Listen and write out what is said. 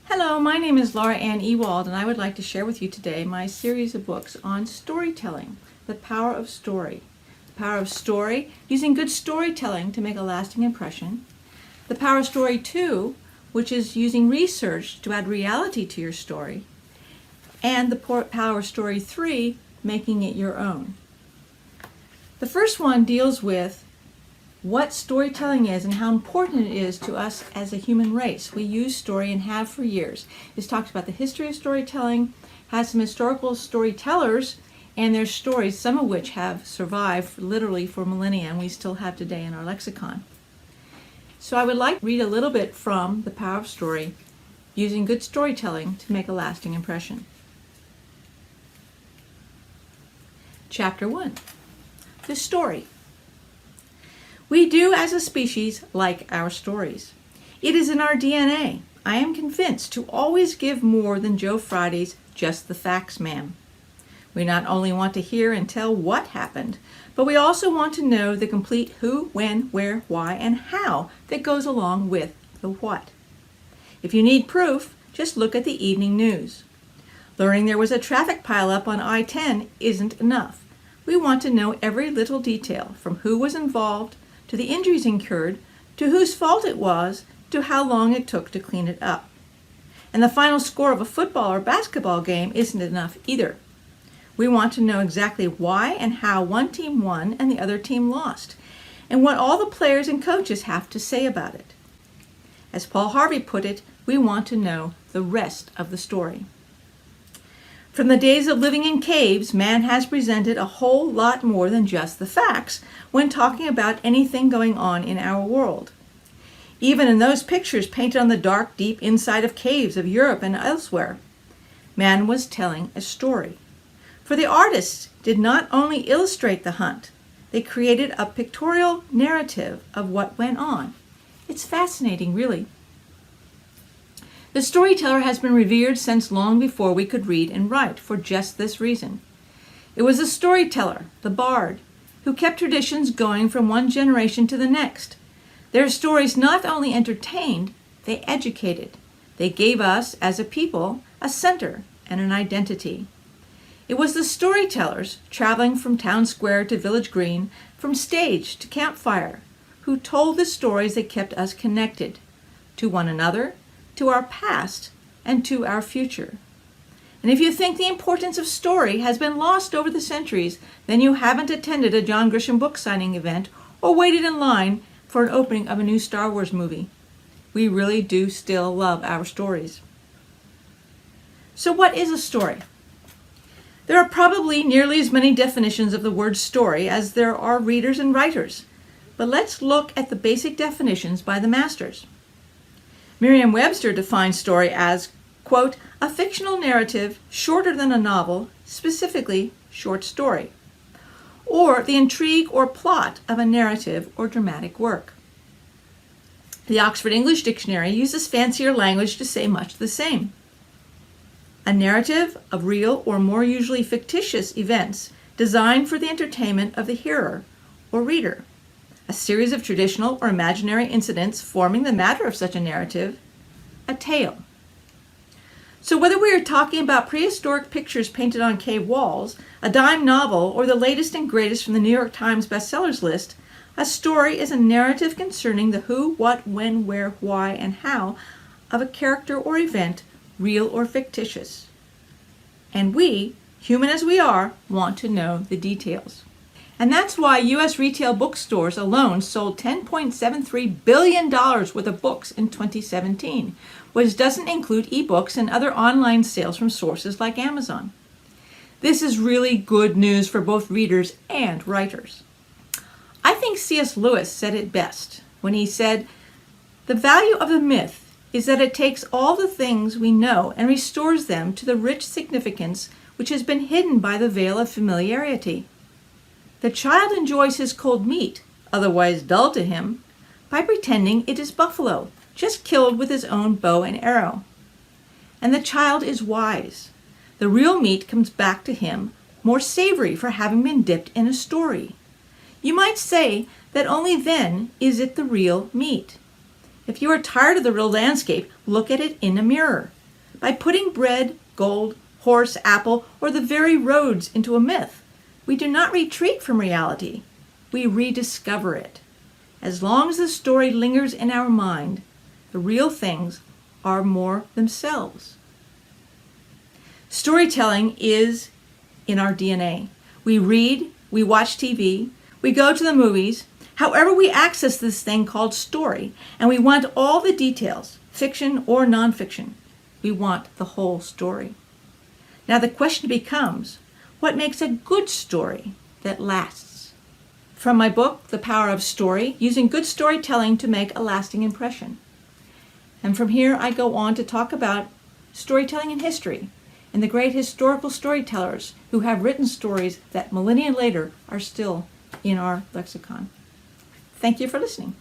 Hello, my name is Laura Ann Ewald, and I would like to share with you today my series of books on storytelling, the power of story. The power of story, using good storytelling to make a lasting impression. The power of story 2, which is using research to add reality to your story. And the power of story 3, making it your own. The first one deals with what storytelling is and how important it is to us as a human race. We use story and have for years. This talks about the history of storytelling, has some historical storytellers, and their stories, some of which have survived literally for millennia and we still have today in our lexicon. So I would like to read a little bit from The Power of Story, using good storytelling to make a lasting impression. Chapter 1. The Story. We do, as a species, like our stories. It is in our DNA, I am convinced, to always give more than Joe Friday's "just the facts, ma'am." We not only want to hear and tell what happened, but we also want to know the complete who, when, where, why, and how that goes along with the what. If you need proof, just look at the evening news. Learning there was a traffic pileup on I-10 isn't enough. We want to know every little detail, from who was involved, to the injuries incurred, to whose fault it was, to how long it took to clean it up. And the final score of a football or basketball game isn't enough either. We want to know exactly why and how one team won and the other team lost, and what all the players and coaches have to say about it. As Paul Harvey put it, we want to know the rest of the story. From the days of living in caves, man has presented a whole lot more than just the facts when talking about anything going on in our world. Even in those pictures painted on the dark, deep inside of caves of Europe and elsewhere, man was telling a story. For the artists did not only illustrate the hunt, they created a pictorial narrative of what went on. It's fascinating, really. The storyteller has been revered since long before we could read and write, for just this reason. It was the storyteller, the bard, who kept traditions going from one generation to the next. Their stories not only entertained, they educated. They gave us, as a people, a center and an identity. It was the storytellers, traveling from town square to village green, from stage to campfire, who told the stories that kept us connected to one another, to our past, and to our future. And if you think the importance of story has been lost over the centuries, then you haven't attended a John Grisham book signing event or waited in line for an opening of a new Star Wars movie. We really do still love our stories. So what is a story? There are probably nearly as many definitions of the word story as there are readers and writers. But let's look at the basic definitions by the masters. Merriam-Webster defines story as, quote, a fictional narrative shorter than a novel, specifically short story, or the intrigue or plot of a narrative or dramatic work. The Oxford English Dictionary uses fancier language to say much the same. A narrative of real or more usually fictitious events designed for the entertainment of the hearer or reader. A series of traditional or imaginary incidents forming the matter of such a narrative, a tale. So whether we are talking about prehistoric pictures painted on cave walls, a dime novel, or the latest and greatest from the New York Times bestsellers list, a story is a narrative concerning the who, what, when, where, why, and how of a character or event, real or fictitious. And we, human as we are, want to know the details. And that's why U.S. retail bookstores alone sold $10.73 billion worth of books in 2017, which doesn't include ebooks and other online sales from sources like Amazon. This is really good news for both readers and writers. I think C.S. Lewis said it best when he said, "The value of the myth is that it takes all the things we know and restores them to the rich significance which has been hidden by the veil of familiarity. The child enjoys his cold meat, otherwise dull to him, by pretending it is buffalo, just killed with his own bow and arrow. And the child is wise. The real meat comes back to him, more savory for having been dipped in a story. You might say that only then is it the real meat. If you are tired of the real landscape, look at it in a mirror. by putting bread, gold, horse, apple, or the very roads into a myth. We do not retreat from reality. We rediscover it. As long as the story lingers in our mind, the real things are more themselves. Storytelling is in our DNA. We read, we watch TV, we go to the movies. However, we access this thing called story, and we want all the details, fiction or nonfiction. We want the whole story. Now the question becomes, what makes a good story that lasts? From my book, The Power of Story, Using Good Storytelling to Make a Lasting Impression. And from here I go on to talk about storytelling in history and the great historical storytellers who have written stories that millennia later are still in our lexicon. Thank you for listening.